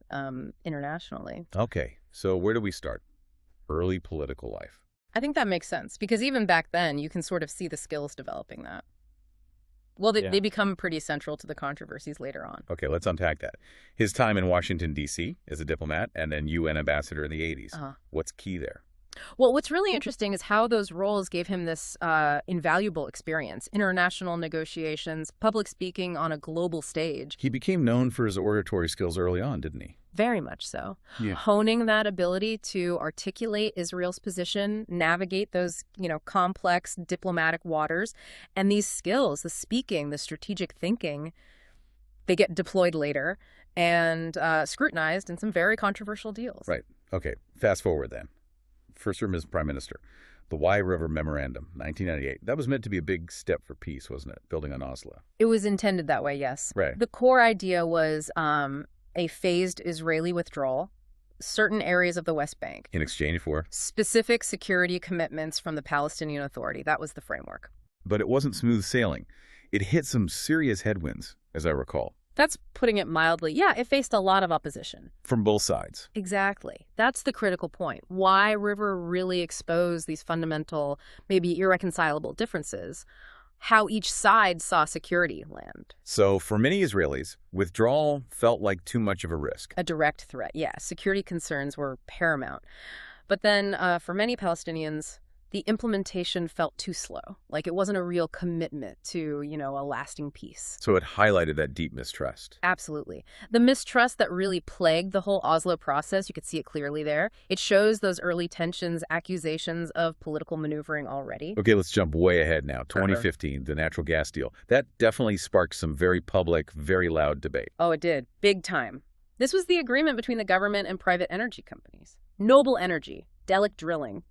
internationally. Okay. So where do we start? Early political life. I think that makes sense because even back then, you can sort of see the skills developing that. Well, they become pretty central to the controversies later on. Okay, let's unpack that. His time in Washington, D.C. as a diplomat and then UN ambassador in the 80s. What's key there? Well, what's really interesting is how those roles gave him this invaluable experience. International negotiations, public speaking on a global stage. He became known for his oratory skills early on, didn't he? Very much so. Yeah. Honing that ability to articulate Israel's position, navigate those, complex diplomatic waters. And these skills, the speaking, the strategic thinking, they get deployed later and scrutinized in some very controversial deals. Right. Okay. Fast forward then. First term as prime minister. The Wye River Memorandum, 1998. That was meant to be a big step for peace, wasn't it? Building on Oslo. It was intended that way, yes. Right. The core idea was a phased Israeli withdrawal, certain areas of the West Bank. In exchange for? Specific security commitments from the Palestinian Authority. That was the framework. But it wasn't smooth sailing. It hit some serious headwinds, as I recall. That's putting it mildly. Yeah, it faced a lot of opposition. From both sides. Exactly. That's the critical point. Wye River really exposed these fundamental, maybe irreconcilable differences, how each side saw security land. So for many Israelis, withdrawal felt like too much of a risk. A direct threat, yeah. Security concerns were paramount. But then for many Palestinians, The implementation felt too slow, like it wasn't a real commitment to, a lasting peace. So it highlighted that deep mistrust. Absolutely. The mistrust that really plagued the whole Oslo process, you could see it clearly there. It shows those early tensions, accusations of political maneuvering already. Okay, let's jump way ahead now. 2015, the natural gas deal. That definitely sparked some very public, very loud debate. Oh, it did. Big time. This was the agreement between the government and private energy companies. Noble Energy, Delek Drilling,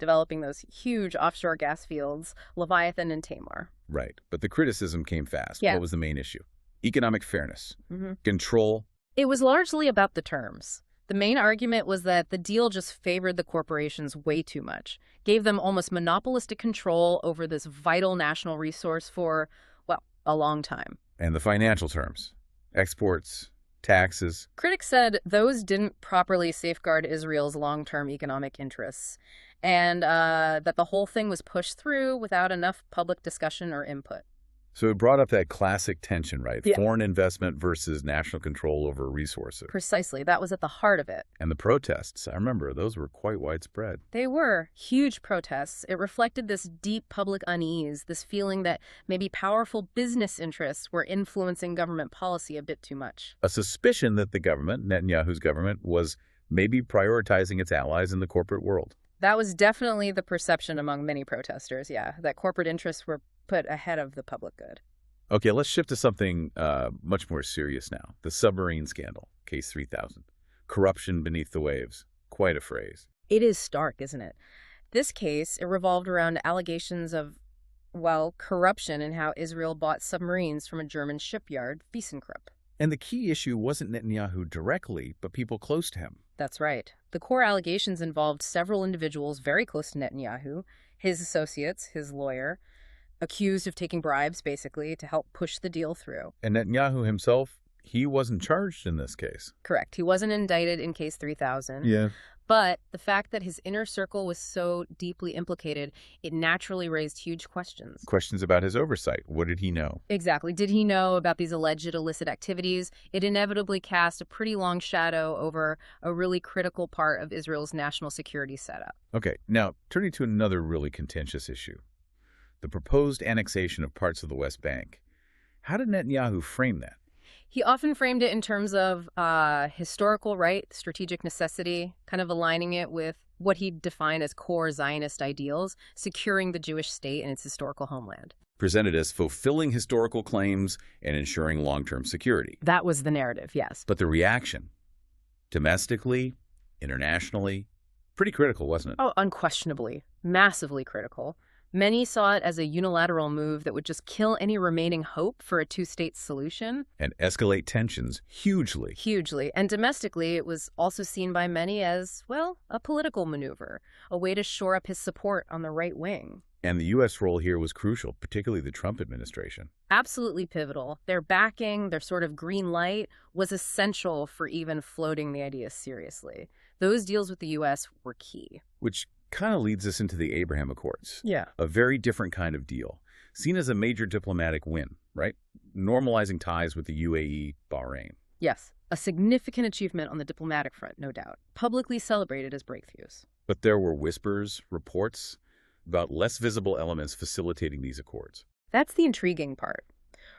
developing those huge offshore gas fields, Leviathan and Tamar. Right, but the criticism came fast. Yeah. What was the main issue? Economic fairness, control. It was largely about the terms. The main argument was that the deal just favored the corporations way too much, gave them almost monopolistic control over this vital national resource for, well, a long time. And the financial terms, exports, taxes. Critics said those didn't properly safeguard Israel's long-term economic interests, and that the whole thing was pushed through without enough public discussion or input. So it brought up that classic tension, right? Yeah. Foreign investment versus national control over resources. Precisely. That was at the heart of it. And the protests, I remember, those were quite widespread. They were huge protests. It reflected this deep public unease, this feeling that maybe powerful business interests were influencing government policy a bit too much. A suspicion that the government, Netanyahu's government, was maybe prioritizing its allies in the corporate world. That was definitely the perception among many protesters, yeah, that corporate interests were put ahead of the public good. Okay, let's shift to something much more serious now. The submarine scandal, Case 3000. Corruption beneath the waves. Quite a phrase. It is stark, isn't it? This case, it revolved around allegations of, well, corruption in how Israel bought submarines from a German shipyard, ThyssenKrupp. And the key issue wasn't Netanyahu directly, but people close to him. That's right. The core allegations involved several individuals very close to Netanyahu, his associates, his lawyer, accused of taking bribes, basically, to help push the deal through. And Netanyahu himself, he wasn't charged in this case. Correct. He wasn't indicted in Case 3000. Yeah. But the fact that his inner circle was so deeply implicated, it naturally raised huge questions. Questions about his oversight. What did he know? Exactly. Did he know about these alleged illicit activities? It inevitably cast a pretty long shadow over a really critical part of Israel's national security setup. Okay, now turning to another really contentious issue. The proposed annexation of parts of the West Bank. How did Netanyahu frame that? He often framed it in terms of historical right, strategic necessity, kind of aligning it with what he defined as core Zionist ideals, securing the Jewish state and its historical homeland. Presented as fulfilling historical claims and ensuring long-term security. That was the narrative, yes. But the reaction, domestically, internationally, pretty critical, wasn't it? Oh, unquestionably. Massively critical. Many saw it as a unilateral move that would just kill any remaining hope for a two-state solution. And escalate tensions hugely. Hugely. And domestically, it was also seen by many as, well, a political maneuver, a way to shore up his support on the right wing. And the U.S. role here was crucial, particularly the Trump administration. Absolutely pivotal. Their backing, their sort of green light, was essential for even floating the idea seriously. Those deals with the U.S. were key. Which kind of leads us into the Abraham Accords. Yeah. A very different kind of deal, seen as a major diplomatic win, right? Normalizing ties with the UAE, Bahrain. Yes, a significant achievement on the diplomatic front, no doubt. Publicly celebrated as breakthroughs. But there were whispers, reports about less visible elements facilitating these accords. That's the intriguing part.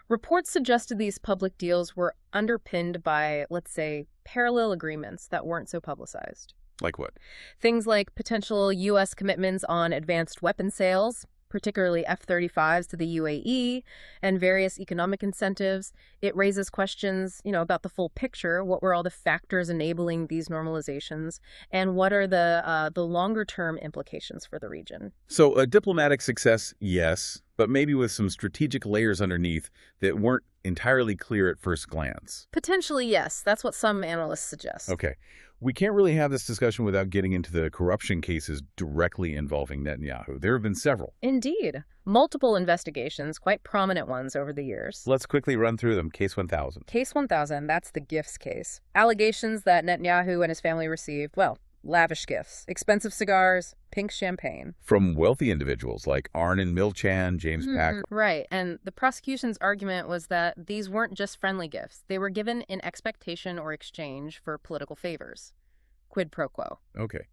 Reports suggested these public deals were underpinned by, let's say, parallel agreements that weren't so publicized. Like what? Things like potential U.S. commitments on advanced weapon sales, particularly F-35s to the UAE, and various economic incentives. It raises questions, about the full picture. What were all the factors enabling these normalizations? And what are the longer-term implications for the region? So a diplomatic success, yes, but maybe with some strategic layers underneath that weren't entirely clear at first glance. Potentially, yes. That's what some analysts suggest. Okay. We can't really have this discussion without getting into the corruption cases directly involving Netanyahu. There have been several. Indeed. Multiple investigations, quite prominent ones over the years. Let's quickly run through them. Case 1000. Case 1000, that's the gifts case. Allegations that Netanyahu and his family received, well, lavish gifts, expensive cigars, pink champagne. From wealthy individuals like Arnon Milchan, James Packer. Right, and the prosecution's argument was that these weren't just friendly gifts. They were given in expectation or exchange for political favors. Quid pro quo. Okay.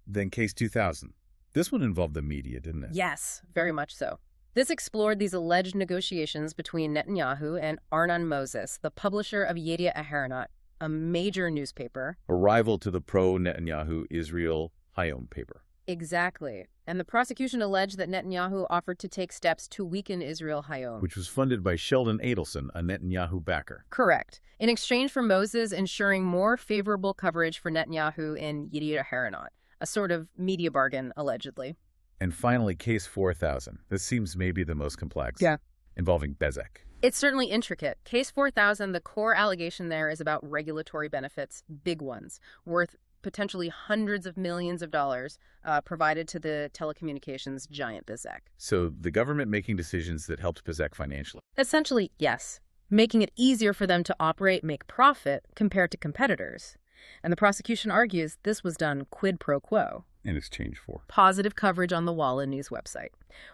Then case 2000. This one involved the media, didn't it? Yes, very much so. This explored these alleged negotiations between Netanyahu and Arnon Moses, the publisher of Yediot Aharonot, a major newspaper. A rival to the pro-Netanyahu Israel Hayom paper. Exactly. And the prosecution alleged that Netanyahu offered to take steps to weaken Israel Hayom. Which was funded by Sheldon Adelson, a Netanyahu backer. Correct. In exchange for Moses ensuring more favorable coverage for Netanyahu in Yediot Aharonot, a sort of media bargain, allegedly. And finally, Case 4000. This seems maybe the most complex. Yeah. Involving Bezek. It's certainly intricate. Case 4000, the core allegation there is about regulatory benefits, big ones, worth potentially hundreds of millions of dollars provided to the telecommunications giant Bezek. So the government making decisions that helped Bezek financially. Essentially, yes. Making it easier for them to operate, make profit compared to competitors. And the prosecution argues this was done quid pro quo. In exchange for positive coverage on the Walla News website,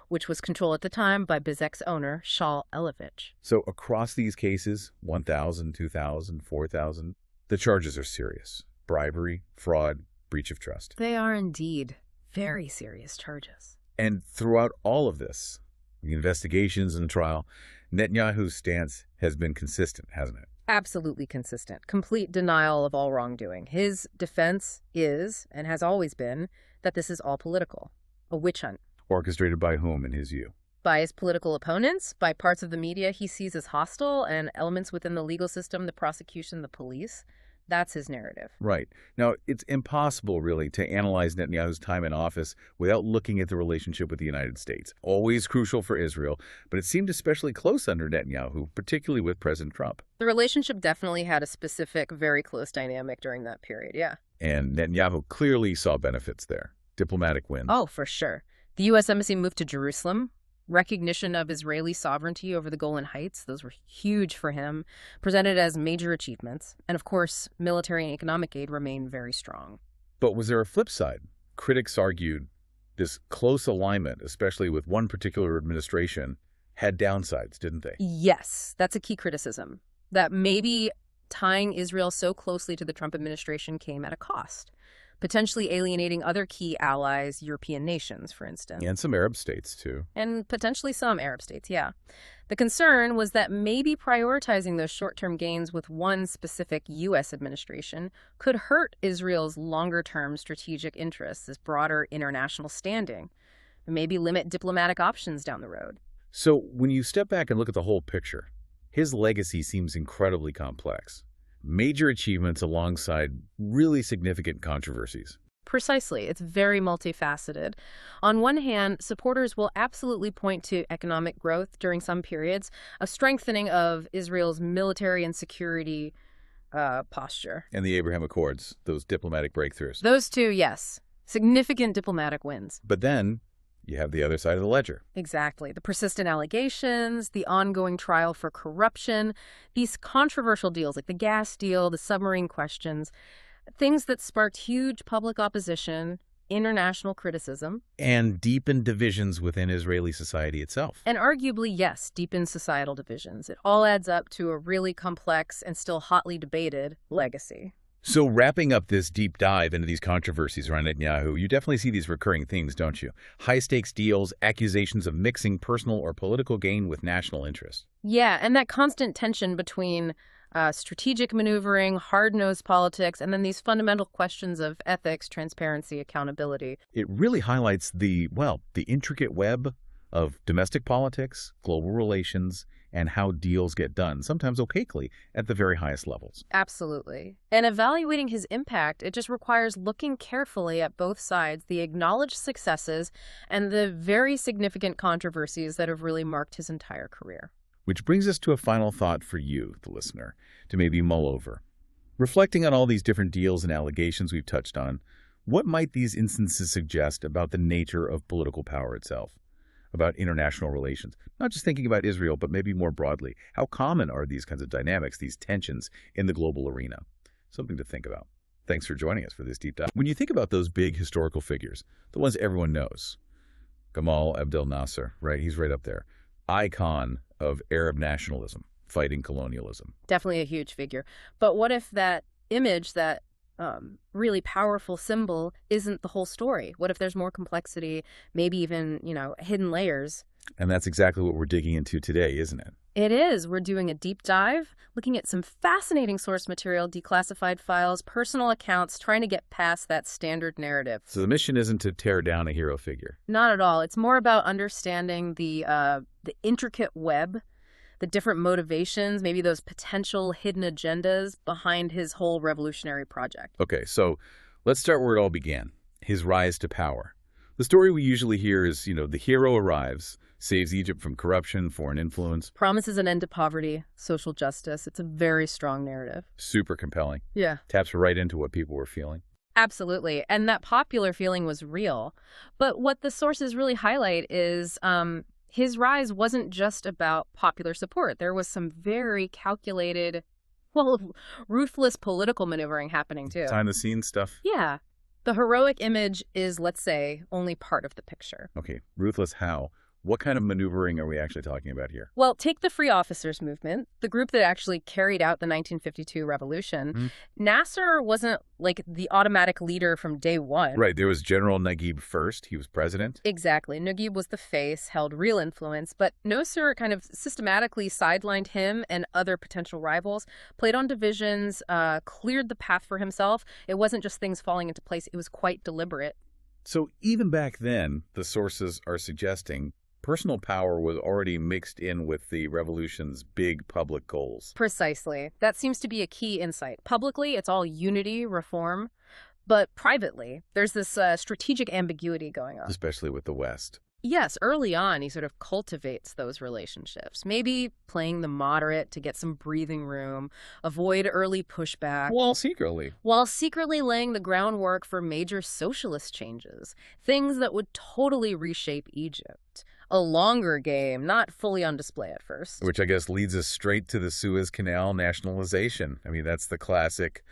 which was controlled at the time by Bezek's owner, Shaul Elovitch. So across these cases, 1,000, 2,000, 4,000, the charges are serious. Bribery, fraud, breach of trust. They are indeed very serious charges. And throughout all of this, the investigations and the trial, Netanyahu's stance has been consistent, hasn't it? Absolutely consistent. Complete denial of all wrongdoing. His defense is, and has always been, that this is all political. A witch hunt. Orchestrated by whom, in his view? By his political opponents, by parts of the media he sees as hostile, and elements within the legal system, the prosecution, the police. That's his narrative. Right. Now, it's impossible, really, to analyze Netanyahu's time in office without looking at the relationship with the United States. Always crucial for Israel, but it seemed especially close under Netanyahu, particularly with President Trump. The relationship definitely had a specific, very close dynamic during that period, yeah. And Netanyahu clearly saw benefits there. Diplomatic wins. Oh, for sure. The U.S. Embassy moved to Jerusalem. Recognition of Israeli sovereignty over the Golan Heights, those were huge for him, presented as major achievements. And of course, military and economic aid remained very strong. But was there a flip side? Critics argued this close alignment, especially with one particular administration, had downsides, didn't they? Yes, that's a key criticism. That maybe tying Israel so closely to the Trump administration came at a cost. Potentially alienating other key allies, European nations, for instance. And some Arab states, too. And potentially some Arab states, yeah. The concern was that maybe prioritizing those short-term gains with one specific U.S. administration could hurt Israel's longer-term strategic interests, this broader international standing, and maybe limit diplomatic options down the road. So when you step back and look at the whole picture, his legacy seems incredibly complex. Major achievements alongside really significant controversies. Precisely. It's very multifaceted. On one hand, supporters will absolutely point to economic growth during some periods, a strengthening of Israel's military and security posture. And the Abraham Accords, those diplomatic breakthroughs. Those two, yes. Significant diplomatic wins. But then you have the other side of the ledger. Exactly. The persistent allegations, the ongoing trial for corruption, these controversial deals like the gas deal, the submarine questions, things that sparked huge public opposition, international criticism. And deepened divisions within Israeli society itself. And arguably, yes, deepened societal divisions. It all adds up to a really complex and still hotly debated legacy. So wrapping up this deep dive into these controversies around Netanyahu, you definitely see these recurring themes, don't you? High-stakes deals, accusations of mixing personal or political gain with national interest. Yeah, and that constant tension between strategic maneuvering, hard-nosed politics, and then these fundamental questions of ethics, transparency, accountability. It really highlights the intricate web of domestic politics, global relations, and how deals get done, sometimes opaquely, at the very highest levels. Absolutely. And evaluating his impact, it just requires looking carefully at both sides, the acknowledged successes and the very significant controversies that have really marked his entire career. Which brings us to a final thought for you, the listener, to maybe mull over. Reflecting on all these different deals and allegations we've touched on, what might these instances suggest about the nature of political power itself? About international relations, not just thinking about Israel, but maybe more broadly. How common are these kinds of dynamics, these tensions in the global arena? Something to think about. Thanks for joining us for this deep dive. When you think about those big historical figures, the ones everyone knows, Gamal Abdel Nasser, right? He's right up there. Icon of Arab nationalism, fighting colonialism. Definitely a huge figure. But what if that image that really powerful symbol isn't the whole story? What if there's more complexity, maybe even, hidden layers? And that's exactly what we're digging into today, isn't it? It is. We're doing a deep dive, looking at some fascinating source material, declassified files, personal accounts, trying to get past that standard narrative. So the mission isn't to tear down a hero figure. Not at all. It's more about understanding the intricate web, the different motivations, maybe those potential hidden agendas behind his whole revolutionary project. Okay, so let's start where it all began, his rise to power. The story we usually hear is, the hero arrives, saves Egypt from corruption, foreign influence. Promises an end to poverty, social justice. It's a very strong narrative. Super compelling. Yeah. Taps right into what people were feeling. Absolutely. And that popular feeling was real. But what the sources really highlight is his rise wasn't just about popular support. There was some very calculated, ruthless political maneuvering happening, too. Behind-the-scenes stuff? Yeah. The heroic image is, let's say, only part of the picture. Okay, ruthless how? What kind of maneuvering are we actually talking about here? Well, take the Free Officers movement, the group that actually carried out the 1952 revolution. Mm-hmm. Nasser wasn't like the automatic leader from day one. Right, there was General Naguib first. He was president. Exactly. Naguib was the face, held real influence, but Nasser kind of systematically sidelined him and other potential rivals, played on divisions, cleared the path for himself. It wasn't just things falling into place. It was quite deliberate. So even back then, the sources are suggesting personal power was already mixed in with the revolution's big public goals. Precisely. That seems to be a key insight. Publicly, it's all unity, reform. But privately, there's this strategic ambiguity going on. Especially with the West. Yes, early on, he sort of cultivates those relationships. Maybe playing the moderate to get some breathing room, avoid early pushback. While secretly laying the groundwork for major socialist changes. Things that would totally reshape Egypt. A longer game, not fully on display at first. Which I guess leads us straight to the Suez Canal nationalization. I mean, that's the classic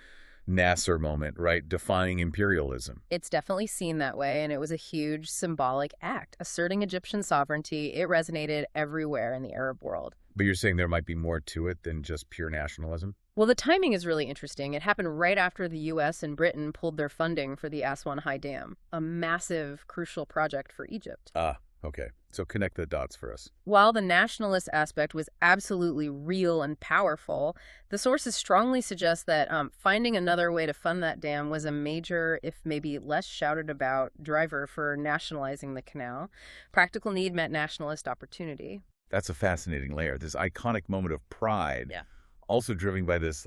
Nasser moment, right? Defying imperialism. It's definitely seen that way, and it was a huge symbolic act. Asserting Egyptian sovereignty, it resonated everywhere in the Arab world. But you're saying there might be more to it than just pure nationalism? Well, the timing is really interesting. It happened right after the U.S. and Britain pulled their funding for the Aswan High Dam, a massive, crucial project for Egypt. Okay. So connect the dots for us. While the nationalist aspect was absolutely real and powerful, the sources strongly suggest that finding another way to fund that dam was a major, if maybe less shouted about, driver for nationalizing the canal. Practical need met nationalist opportunity. That's a fascinating layer. This iconic moment of pride, also driven by this,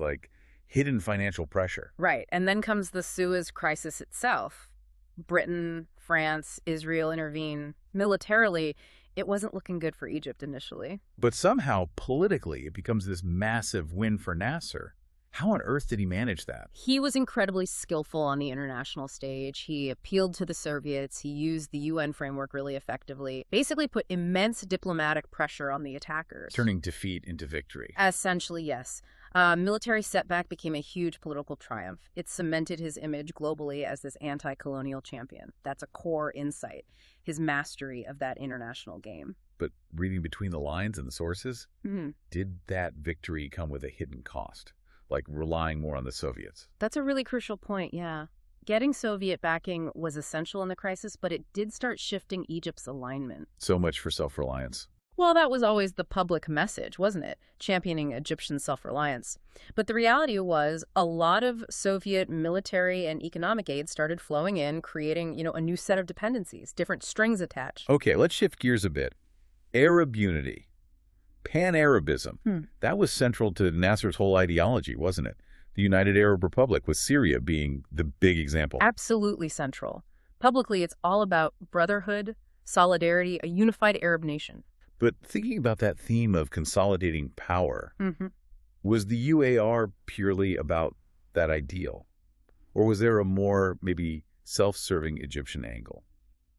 hidden financial pressure. Right. And then comes the Suez crisis itself. Britain, France, Israel intervene. Militarily, it wasn't looking good for Egypt initially. But somehow, politically, it becomes this massive win for Nasser. How on earth did he manage that? He was incredibly skillful on the international stage. He appealed to the Soviets. He used the UN framework really effectively. Basically put immense diplomatic pressure on the attackers. Turning defeat into victory. Essentially, yes. Military setback became a huge political triumph. It cemented his image globally as this anti-colonial champion. That's a core insight, his mastery of that international game. But reading between the lines and the sources, did that victory come with a hidden cost? Like relying more on the Soviets? That's a really crucial point, yeah. Getting Soviet backing was essential in the crisis, but it did start shifting Egypt's alignment. So much for self-reliance. Well, that was always the public message, wasn't it? Championing Egyptian self-reliance. But the reality was a lot of Soviet military and economic aid started flowing in, creating, a new set of dependencies, different strings attached. Okay, let's shift gears a bit. Arab unity. Pan-Arabism. That was central to Nasser's whole ideology, wasn't it? The United Arab Republic, with Syria being the big example. Absolutely central. Publicly, it's all about brotherhood, solidarity, a unified Arab nation. But thinking about that theme of consolidating power, was the UAR purely about that ideal? Or was there a more, maybe, self-serving Egyptian angle?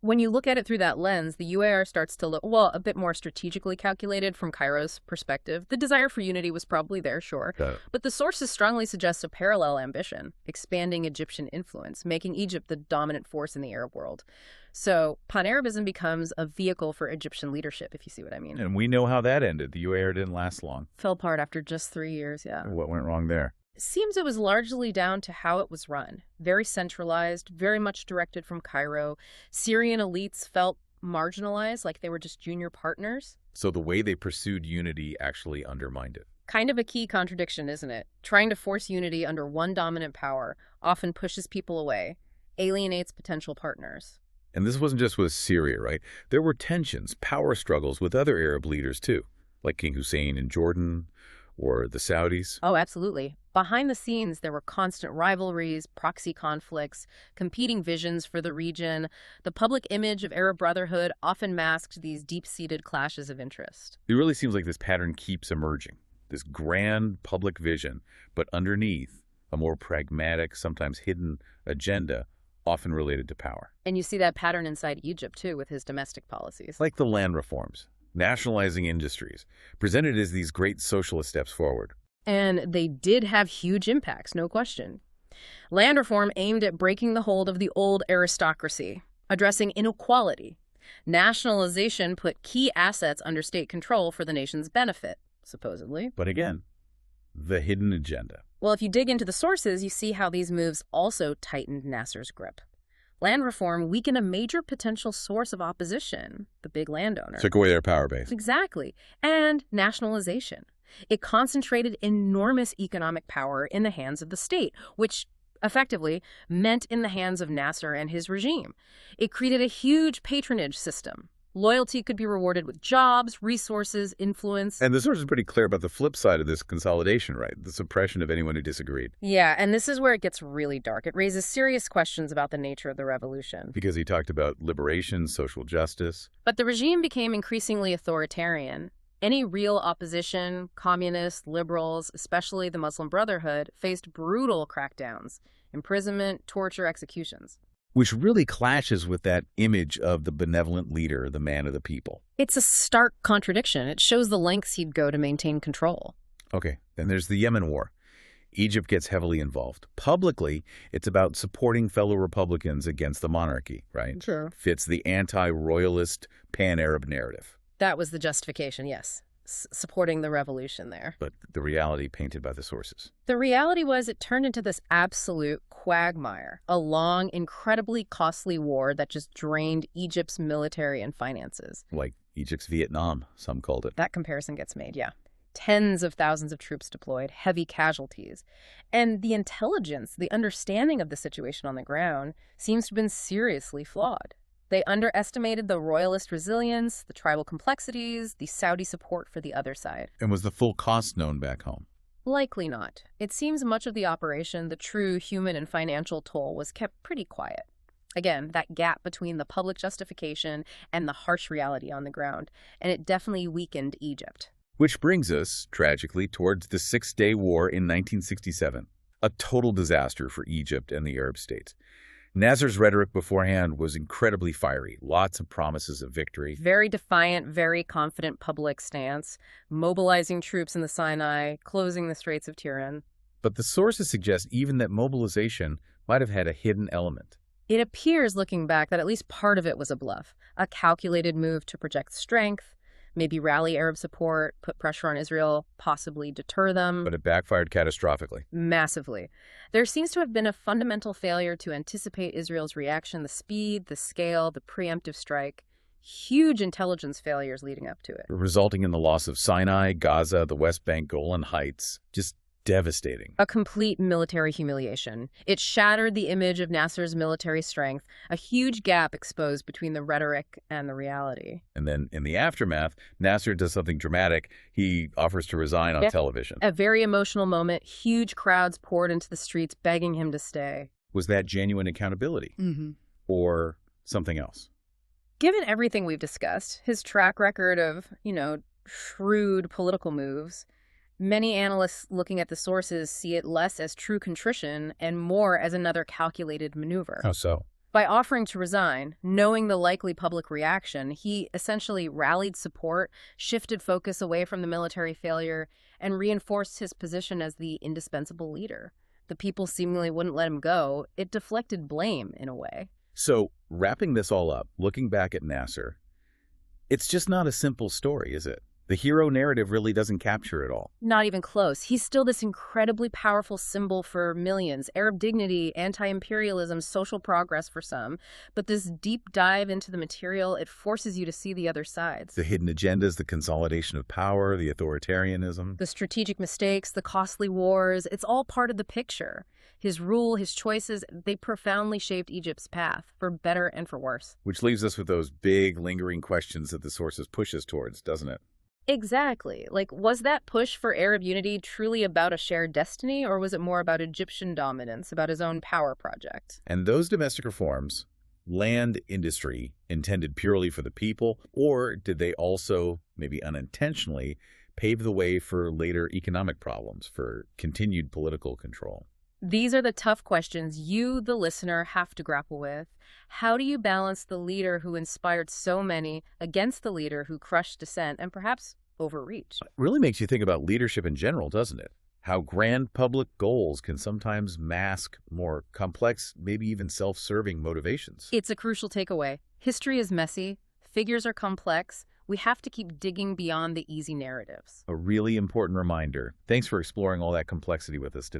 When you look at it through that lens, the UAR starts to look, a bit more strategically calculated from Cairo's perspective. The desire for unity was probably there, sure. But the sources strongly suggest a parallel ambition, expanding Egyptian influence, making Egypt the dominant force in the Arab world. So Pan-Arabism becomes a vehicle for Egyptian leadership, if you see what I mean. And we know how that ended. The UAR didn't last long. Fell apart after just 3 years, yeah. What went wrong there? Seems it was largely down to how it was run. Very centralized, very much directed from Cairo. Syrian elites felt marginalized, like they were just junior partners. So the way they pursued unity actually undermined it. Kind of a key contradiction, isn't it? Trying to force unity under one dominant power often pushes people away, alienates potential partners. And this wasn't just with Syria, right? There were tensions, power struggles with other Arab leaders too, like King Hussein in Jordan or the Saudis. Oh, absolutely. Behind the scenes, there were constant rivalries, proxy conflicts, competing visions for the region. The public image of Arab Brotherhood often masked these deep-seated clashes of interest. It really seems like this pattern keeps emerging, this grand public vision, but underneath a more pragmatic, sometimes hidden agenda, often related to power. And you see that pattern inside Egypt, too, with his domestic policies. Like the land reforms, nationalizing industries, presented as these great socialist steps forward. And they did have huge impacts, no question. Land reform aimed at breaking the hold of the old aristocracy, addressing inequality. Nationalization put key assets under state control for the nation's benefit, supposedly. But again, the hidden agenda. Well, if you dig into the sources, you see how these moves also tightened Nasser's grip. Land reform weakened a major potential source of opposition, the big landowner. Took away their power base. Exactly. And nationalization. It concentrated enormous economic power in the hands of the state, which effectively meant in the hands of Nasser and his regime. It created a huge patronage system. Loyalty could be rewarded with jobs, resources, influence. And the source is pretty clear about the flip side of this consolidation, right? The suppression of anyone who disagreed. Yeah, and this is where it gets really dark. It raises serious questions about the nature of the revolution. Because he talked about liberation, social justice. But the regime became increasingly authoritarian. Any real opposition, communists, liberals, especially the Muslim Brotherhood, faced brutal crackdowns, imprisonment, torture, executions. Which really clashes with that image of the benevolent leader, the man of the people. It's a stark contradiction. It shows the lengths he'd go to maintain control. Okay, then there's the Yemen War. Egypt gets heavily involved. Publicly, it's about supporting fellow Republicans against the monarchy, right? Sure. Fits the anti-royalist pan-Arab narrative. That was the justification, yes. Supporting the revolution there. But the reality painted by the sources. The reality was it turned into this absolute quagmire, a long, incredibly costly war that just drained Egypt's military and finances. Like Egypt's Vietnam, some called it. That comparison gets made, yeah. Tens of thousands of troops deployed, heavy casualties. And the intelligence, the understanding of the situation on the ground seems to have been seriously flawed. They underestimated the royalist resilience, the tribal complexities, the Saudi support for the other side. And was the full cost known back home? Likely not. It seems much of the operation, the true human and financial toll, was kept pretty quiet. Again, that gap between the public justification and the harsh reality on the ground. And it definitely weakened Egypt. Which brings us, tragically, towards the Six-Day War in 1967. A total disaster for Egypt and the Arab states. Nasser's rhetoric beforehand was incredibly fiery, lots of promises of victory. Very defiant, very confident public stance, mobilizing troops in the Sinai, closing the Straits of Tiran. But the sources suggest even that mobilization might have had a hidden element. It appears, looking back, that at least part of it was a bluff, a calculated move to project strength, maybe rally Arab support, put pressure on Israel, possibly deter them. But it backfired catastrophically. Massively. There seems to have been a fundamental failure to anticipate Israel's reaction, the speed, the scale, the preemptive strike. Huge intelligence failures leading up to it. Resulting in the loss of Sinai, Gaza, the West Bank, Golan Heights. Just devastating. A complete military humiliation. It shattered the image of Nasser's military strength, a huge gap exposed between the rhetoric and the reality. And then in the aftermath, Nasser does something dramatic. He offers to resign on television. A very emotional moment. Huge crowds poured into the streets begging him to stay. Was that genuine accountability? Or something else? Given everything we've discussed, his track record of, shrewd political moves, many analysts looking at the sources see it less as true contrition and more as another calculated maneuver. How so? By offering to resign, knowing the likely public reaction, he essentially rallied support, shifted focus away from the military failure, and reinforced his position as the indispensable leader. The people seemingly wouldn't let him go. It deflected blame, in a way. So, wrapping this all up, looking back at Nasser, it's just not a simple story, is it? The hero narrative really doesn't capture it all. Not even close. He's still this incredibly powerful symbol for millions. Arab dignity, anti-imperialism, social progress for some. But this deep dive into the material, it forces you to see the other sides. The hidden agendas, the consolidation of power, the authoritarianism. The strategic mistakes, the costly wars, it's all part of the picture. His rule, his choices, they profoundly shaped Egypt's path, for better and for worse. Which leaves us with those big, lingering questions that the sources push us towards, doesn't it? Exactly. Like, was that push for Arab unity truly about a shared destiny, or was it more about Egyptian dominance, about his own power project? And those domestic reforms, land industry intended purely for the people, or did they also, maybe unintentionally, pave the way for later economic problems, for continued political control? These are the tough questions you, the listener, have to grapple with. How do you balance the leader who inspired so many against the leader who crushed dissent and perhaps overreached? It really makes you think about leadership in general, doesn't it? How grand public goals can sometimes mask more complex, maybe even self-serving motivations. It's a crucial takeaway. History is messy, figures are complex. We have to keep digging beyond the easy narratives. A really important reminder. Thanks for exploring all that complexity with us today.